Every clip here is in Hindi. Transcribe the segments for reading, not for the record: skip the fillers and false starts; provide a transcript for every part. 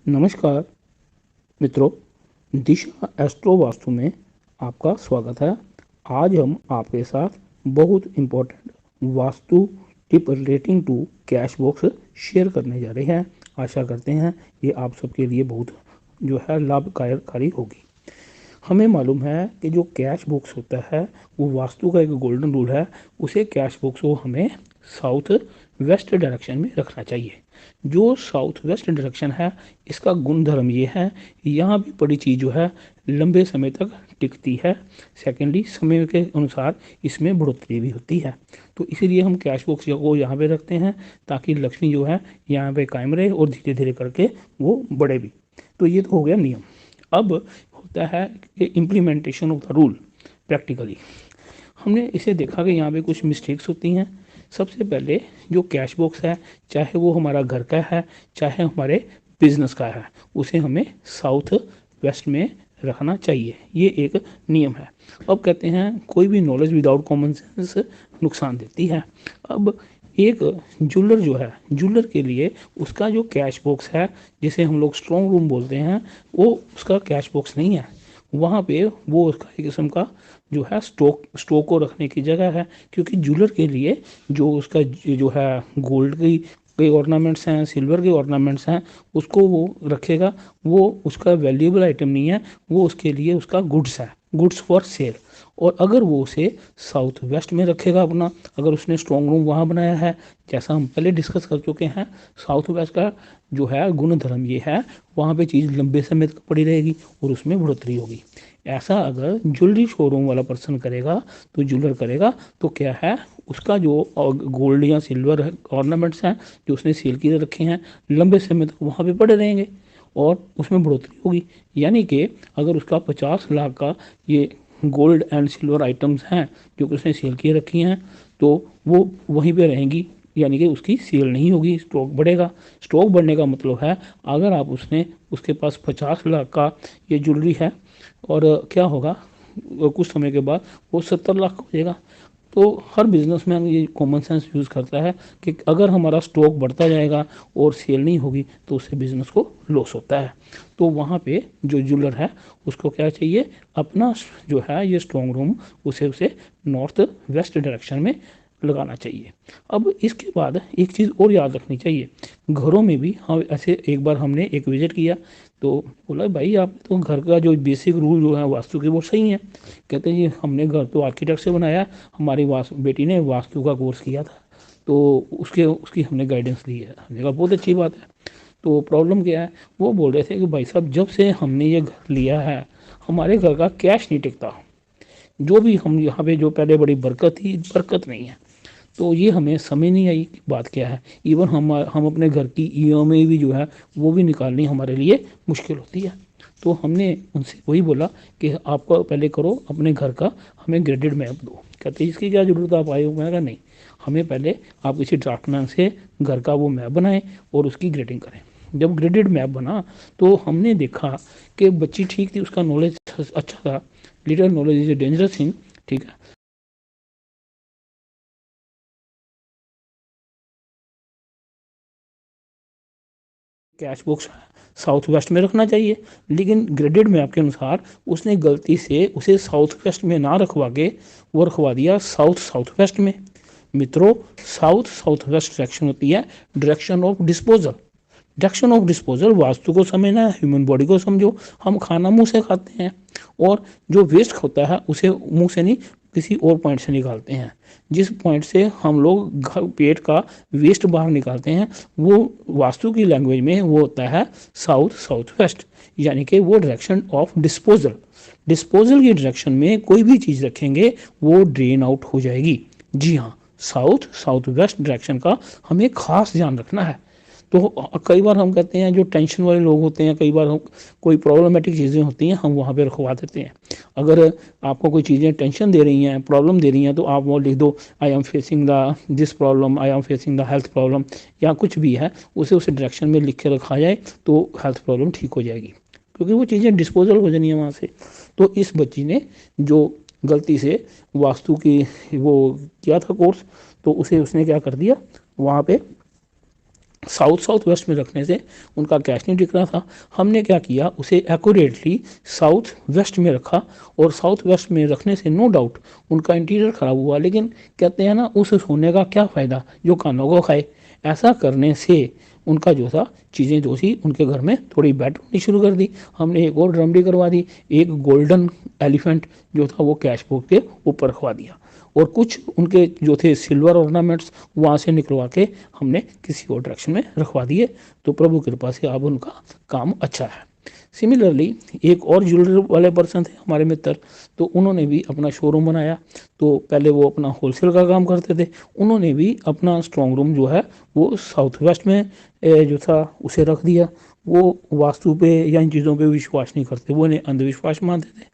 नमस्कार मित्रों, दिशा एस्ट्रो वास्तु में आपका स्वागत है। आज हम आपके साथ बहुत important vastu tip relating to cash box share करने जा रहे हैं। आशा करते हैं ये आप सबके लिए बहुत जो है लाभकारी होगी। हमें मालूम है कि जो कैश बॉक्स होता है वो वास्तु का एक गोल्डन रूल है। उसे कैश बॉक्स को हमें साउथ वेस्ट डायरेक्शन में रखना चाहिए। जो साउथ वेस्ट डायरेक्शन है इसका गुण धर्म ये है, यहाँ भी पड़ी चीज़ जो है लंबे समय तक टिकती है। सेकेंडली, समय के अनुसार इसमें बढ़ोतरी भी होती है। तो इसीलिए हम कैश बॉक्स को यहाँ पे रखते हैं ताकि लक्ष्मी जो है यहाँ पे कायम रहे और धीरे धीरे करके वो बढ़े भी। तो ये तो हो गया नियम। अब होता है कि implementation of the rule practically. हमने इसे देखा कि यहाँ पे कुछ मिस्टेक्स होती हैं। सबसे पहले जो कैश बॉक्स है, चाहे वो हमारा घर का है चाहे हमारे बिजनेस का है, उसे हमें साउथ वेस्ट में रखना चाहिए। ये एक नियम है। अब कहते हैं कोई भी नॉलेज विदाउट कॉमन सेंस नुकसान देती है। अब एक ज्वेलर जो है, ज्वेलर के लिए उसका जो कैश बॉक्स है जिसे हम लोग स्ट्रॉन्ग रूम बोलते हैं, वो उसका कैश बॉक्स नहीं है। वहाँ पे वो उसका एक किस्म का जो है स्टॉक को रखने की जगह है। क्योंकि ज्वेलर के लिए जो उसका जो है गोल्ड की कई ऑर्नामेंट्स हैं, सिल्वर के ऑर्नामेंट्स हैं, उसको वो रखेगा। वो उसका वैल्यूएबल आइटम नहीं है, वो उसके लिए उसका गुड्स है, गुड्स फॉर सेल। और अगर वो उसे साउथ वेस्ट में रखेगा अपना, अगर उसने स्ट्रॉन्ग रूम वहाँ बनाया है, जैसा हम पहले डिस्कस कर चुके हैं, साउथ वेस्ट का जो है गुण धर्म ये है, वहाँ पे चीज़ लंबे समय तक पड़ी रहेगी और उसमें बढ़ोतरी होगी। ऐसा अगर ज्वेलरी शोरूम वाला पर्सन करेगा, तो ज्वेलर करेगा, तो क्या है उसका जो गोल्ड या सिल्वर ऑर्नामेंट्स हैं जो उसने सेल किए रखे हैं, लंबे समय तक वहाँ पे पड़े रहेंगे और उसमें बढ़ोतरी होगी। यानी कि अगर उसका 50 लाख का ये गोल्ड एंड सिल्वर आइटम्स हैं जो कि उसने सेल किए रखी हैं, तो वो वहीं पे रहेंगी, यानी कि उसकी सेल नहीं होगी, स्टॉक बढ़ेगा। स्टॉक बढ़ने का मतलब है अगर आप उसके पास 50 लाख का ये ज्वेलरी है और क्या होगा, कुछ समय के बाद वो 70 लाख हो जाएगा। तो हर बिजनेसमैन ये कॉमन सेंस यूज़ करता है कि अगर हमारा स्टॉक बढ़ता जाएगा और सेल नहीं होगी तो उससे बिजनेस को लॉस होता है। तो वहाँ पे जो ज्वेलर है उसको क्या चाहिए, अपना जो है ये स्ट्रॉन्ग रूम उसे नॉर्थ वेस्ट डायरेक्शन में लगाना चाहिए। अब इसके बाद एक चीज़ और याद रखनी चाहिए, घरों में भी हम ऐसे एक बार हमने एक विजिट किया तो बोला भाई आप तो घर का जो बेसिक रूल जो है वास्तु के वो सही है। कहते हैं जी हमने घर तो आर्किटेक्ट से बनाया, हमारी बेटी ने वास्तु का कोर्स किया था तो उसकी हमने गाइडेंस ली है। हमने कहा बहुत अच्छी बात है। तो प्रॉब्लम क्या है, वो बोल रहे थे कि भाई साहब जब से हमने ये घर लिया है हमारे घर का कैश नहीं टिकता। जो भी हम यहाँ पे जो पहले बड़ी बरकत थी, बरकत नहीं है। तो ये हमें समझ नहीं आई कि बात क्या है। इवन हम अपने घर की ईएमआई भी जो है वो भी निकालनी हमारे लिए मुश्किल होती है। तो हमने उनसे वही बोला कि आपको पहले करो अपने घर का हमें ग्रेडेड मैप दो। कहते इसकी क्या ज़रूरत आप आए हो। मैंने कहा नहीं, हमें पहले आप किसी ड्राफ्टमैन से घर का वो मैप बनाएं और उसकी ग्रेडिंग करें। जब ग्रेडेड मैप बना तो हमने देखा कि बच्ची ठीक थी, उसका नॉलेज अच्छा था। Little knowledge is a dangerous thing, ठीक है। कैश बॉक्स साउथ वेस्ट में रखना चाहिए, लेकिन ग्रेडेड मैप के अनुसार उसने गलती से उसे साउथ वेस्ट में ना रखवा के वो रखवा दिया साउथ साउथ वेस्ट में। मित्रों, साउथ साउथ वेस्ट डायरेक्शन होती है direction of disposal. Direction of disposal vastu को समझना है, ह्यूमन बॉडी को समझो। हम खाना मुंह से खाते हैं और जो वेस्ट होता है उसे मुंह से नहीं किसी और पॉइंट से निकालते हैं। जिस पॉइंट से हम लोग पेट का वेस्ट बाहर निकालते हैं वो वास्तु की लैंग्वेज में वो होता है साउथ साउथ वेस्ट, यानी कि वो डायरेक्शन ऑफ डिस्पोजल। डिस्पोजल की डायरेक्शन में कोई भी चीज़ रखेंगे वो ड्रेन आउट हो जाएगी। जी हाँ, साउथ साउथ वेस्ट डायरेक्शन का हमें खास ध्यान रखना है। तो कई बार हम कहते हैं जो टेंशन वाले लोग होते हैं, कई बार हम कोई प्रॉब्लमेटिक चीज़ें होती हैं हम वहाँ पे रखवा देते हैं। अगर आपको कोई चीज़ें टेंशन दे रही हैं, प्रॉब्लम दे रही हैं, तो आप वो लिख दो I am facing the this problem, I am facing the health problem, या कुछ भी है उसे डायरेक्शन में लिख के रखा जाए तो हेल्थ प्रॉब्लम ठीक हो जाएगी, क्योंकि वो चीज़ें डिस्पोजल हो जानी है वहाँ से। तो इस बच्ची ने जो गलती से वास्तु की वो किया था कोर्स, तो उसने क्या कर दिया, वहाँ पे साउथ साउथ वेस्ट में रखने से उनका कैश नहीं टिक रहा था। हमने क्या किया, उसे एक्यूरेटली साउथ वेस्ट में रखा, और साउथ वेस्ट में रखने से नो डाउट उनका इंटीरियर ख़राब हुआ, लेकिन कहते हैं ना, उस सोने का क्या फ़ायदा जो कानों को खाए। ऐसा करने से उनका जो था चीज़ें जो थी उनके घर में थोड़ी बेटर होनी शुरू कर दी। हमने एक और ड्रम भी करवा दी, एक गोल्डन एलिफेंट जो था वो कैश बुक के ऊपर रखवा दिया, और कुछ उनके जो थे सिल्वर ऑर्नामेंट्स वहाँ से निकलवा के हमने किसी और डायरेक्शन में रखवा दिए। तो प्रभु कृपा से अब उनका काम अच्छा है। सिमिलरली एक और ज्वेलरी वाले पर्सन थे हमारे मित्र, तो उन्होंने भी अपना शोरूम बनाया। तो पहले वो अपना होलसेल का काम करते थे, उन्होंने भी अपना स्ट्रॉन्ग रूम जो है वो साउथ वेस्ट में जो था उसे रख दिया। वो वास्तु पे या इन चीज़ों पे विश्वास नहीं करते, वो इन्हें अंधविश्वास मानते थे।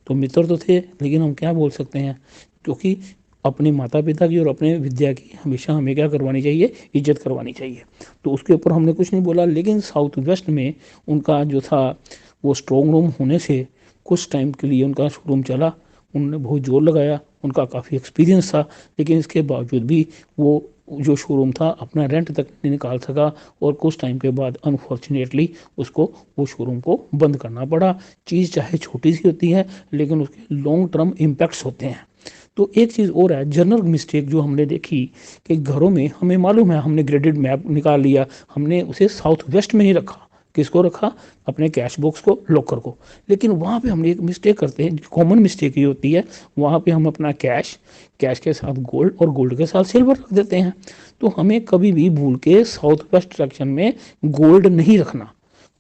तो मित्र तो थे, लेकिन हम क्या बोल सकते हैं, क्योंकि अपने माता पिता की और अपने विद्या की हमेशा हमें क्या करवानी चाहिए, इज्जत करवानी चाहिए। तो उसके ऊपर हमने कुछ नहीं बोला, लेकिन साउथ वेस्ट में उनका जो था वो स्ट्रॉन्ग रूम होने से कुछ टाइम के लिए उनका शोरूम चला, उन्होंने बहुत जोर लगाया, उनका काफ़ी एक्सपीरियंस था, लेकिन इसके बावजूद भी वो जो शोरूम था अपना रेंट तक नहीं निकाल सका, और कुछ टाइम के बाद अनफॉर्चुनेटली उसको वो शोरूम को बंद करना पड़ा। चीज़ चाहे छोटी सी होती है, लेकिन उसके लॉन्ग टर्म इम्पैक्ट्स होते हैं। तो एक चीज़ और है, जनरल मिस्टेक जो हमने देखी कि घरों में हमें मालूम है, हमने ग्रेडेड मैप निकाल लिया, हमने उसे साउथ वेस्ट में ही रखा। किसको रखा? अपने कैश बॉक्स को, लॉकर को। लेकिन वहाँ पे हम एक मिस्टेक करते हैं, कॉमन मिस्टेक ये होती है, वहाँ पे हम अपना कैश के साथ गोल्ड और गोल्ड के साथ सिल्वर रख देते हैं। तो हमें कभी भी भूल के साउथ वेस्ट डायरेक्शन में गोल्ड नहीं रखना,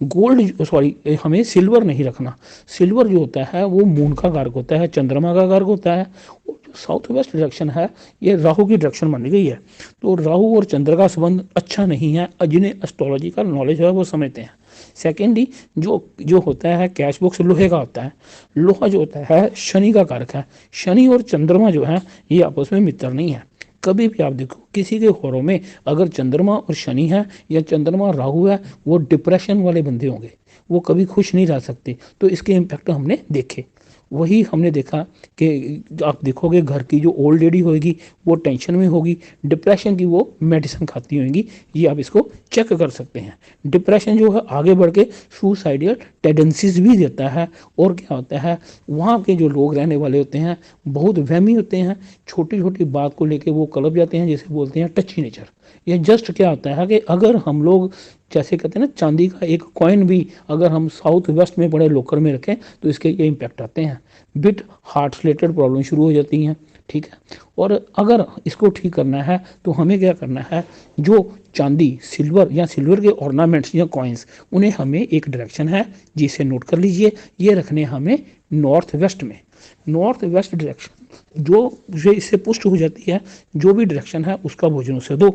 गोल्ड सॉरी हमें सिल्वर नहीं रखना। सिल्वर जो होता है वो मून का कारक होता है, चंद्रमा का कारक होता है। और जो साउथ वेस्ट डायरेक्शन है ये राहु की डायरेक्शन मानी गई है। तो राहु और चंद्र का संबंध अच्छा नहीं है, जिन्हें एस्ट्रोलॉजी का नॉलेज है वो समझते हैं। सेकेंडली जो जो होता है कैश बॉक्स लोहे का होता है, लोहा जो होता है शनि का कारक है। शनि और चंद्रमा जो है ये आपस में मित्र नहीं है। कभी भी आप देखो किसी के घरों में अगर चंद्रमा और शनि है या चंद्रमा राहु है, वो डिप्रेशन वाले बंदे होंगे, वो कभी खुश नहीं रह सकते। तो इसके इम्पैक्ट हमने देखे। वही हमने देखा कि आप देखोगे घर की जो ओल्ड लेडी होगी वो टेंशन में होगी, डिप्रेशन की वो मेडिसिन खाती होंगी, ये आप इसको चेक कर सकते हैं। डिप्रेशन जो है आगे बढ़ के सुसाइडल टेंडेंसीज भी देता है। और क्या होता है, वहाँ के जो लोग रहने वाले होते हैं बहुत वहमी होते हैं, छोटी छोटी बात को लेके वो कलप जाते हैं, जैसे बोलते हैं टची नेचर। ये जस्ट क्या होता है कि अगर हम लोग जैसे कहते हैं ना, चांदी का एक कॉइन भी अगर हम साउथ वेस्ट में बड़े लॉकर में रखें तो इसके ये इम्पैक्ट आते हैं, बिट हार्ट रिलेटेड प्रॉब्लम शुरू हो जाती हैं। ठीक है, और अगर इसको ठीक करना है तो हमें क्या करना है, जो चांदी सिल्वर या सिल्वर के ऑर्नामेंट्स या कॉइन्स, उन्हें हमें एक डायरेक्शन है जिसे नोट कर लीजिए, ये रखने हमें नॉर्थ वेस्ट में। नॉर्थ वेस्ट डायरेक्शन जो इससे पुष्ट हो जाती है, जो भी डायरेक्शन है उसका भोजन उसे दो।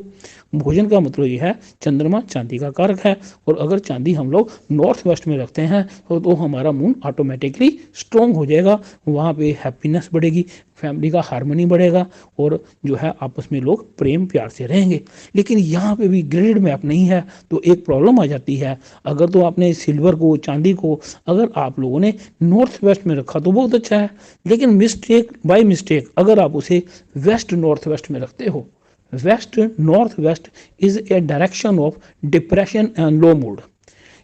भोजन का मतलब ये है, चंद्रमा चांदी का कारक है, और अगर चांदी हम लोग नॉर्थ वेस्ट में रखते हैं तो हमारा मून ऑटोमेटिकली स्ट्रॉन्ग हो जाएगा, वहाँ पे हैप्पीनेस बढ़ेगी, फैमिली का हार्मनी बढ़ेगा, और जो है आपस में लोग प्रेम प्यार से रहेंगे। लेकिन यहाँ पे भी ग्रेड मैप नहीं है तो एक प्रॉब्लम आ जाती है। अगर तो आपने सिल्वर को, चांदी को अगर आप लोगों ने नॉर्थ वेस्ट में रखा तो बहुत अच्छा है, लेकिन मिस्टेक बाय मिस्टेक अगर आप उसे वेस्ट नॉर्थ वेस्ट में रखते हो, west north west is a direction of depression and low mood.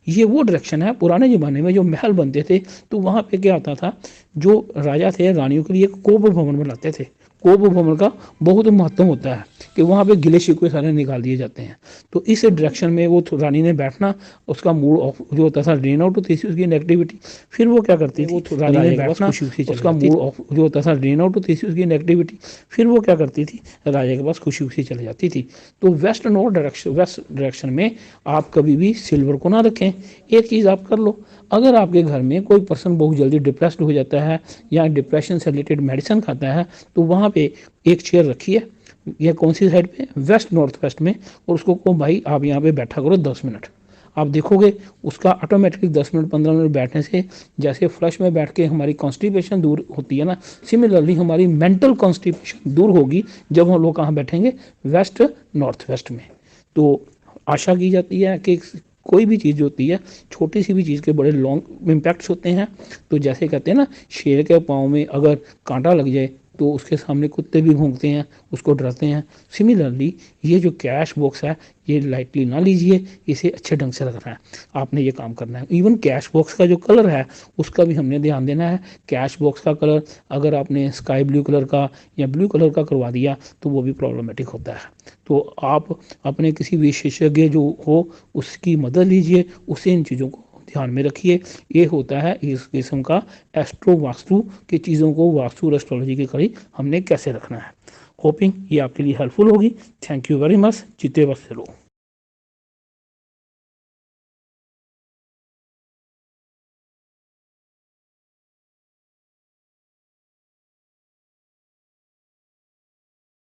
ये वो डायरेक्शन है, पुराने ज़माने में जो महल बनते थे तो वहाँ पे क्या होता था, जो राजा थे रानियों के लिए कोप भवन बनाते थे। कोप भवन का बहुत महत्व होता है कि वहाँ पे गिले शिकवे सारे निकाल दिए जाते हैं। तो इस डायरेक्शन में वो रानी ने बैठना, उसका मूड ऑफ जो होता था ड्रेन आउट होती थी उसकी नेगेटिविटी। फिर वो क्या करती थी, रानी ने बैठना, उसका मूड ऑफ जो होता था ड्रेन आउट होती थी उसकी नेगेटिविटी। फिर वो क्या करती थी, राजा के पास खुशी खुशी चले जाती थी। तो west north direction, west direction में आप कभी भी सिल्वर को ना रखें। एक चीज़ आप कर लो, अगर आपके घर में कोई पर्सन बहुत जल्दी डिप्रेस्ड हो जाता है या डिप्रेशन से रिलेटेड मेडिसिन खाता है, तो वहाँ पे एक चेयर रखिए, यह कौन सी साइड पे, वेस्ट नॉर्थ वेस्ट में, और उसको कहो भाई आप यहाँ पे बैठा करो 10 मिनट। आप देखोगे उसका ऑटोमेटिकली 10 मिनट 15 मिनट बैठने से जैसे फ्लश में बैठ के हमारी कॉन्स्टिपेशन दूर होती है ना, सिमिलरली हमारी मेंटल कॉन्स्टिपेशन दूर होगी जब हम लोग कहाँ बैठेंगे, वेस्ट नॉर्थ वेस्ट में। तो आशा की जाती है कि कोई भी चीज़ होती है, छोटी सी भी चीज़ के बड़े लॉन्ग इम्पैक्ट्स होते हैं। तो जैसे कहते हैं ना, शेर के पाँव में अगर कांटा लग जाए तो उसके सामने कुत्ते भी भौंकते हैं, उसको डराते हैं। सिमिलरली ये जो कैश बॉक्स है ये लाइटली ना लीजिए, इसे अच्छे ढंग से रखना है, आपने ये काम करना है। इवन कैश बॉक्स का जो कलर है उसका भी हमने ध्यान देना है। कैश बॉक्स का कलर अगर आपने स्काई ब्लू कलर का या ब्लू कलर का करवा दिया तो वो भी प्रॉब्लमेटिक होता है। तो आप अपने किसी विशेषज्ञ जो हो उसकी मदद लीजिए, उससे इन चीज़ों को ध्यान में रखिए। ये होता है इस किस्म का एस्ट्रो वास्तु की चीज़ों को वास्तु एस्ट्रोलॉजी के करीब हमने कैसे रखना है। होपिंग ये आपके लिए हेल्पफुल होगी। Thank you very much. जीते बस चलो।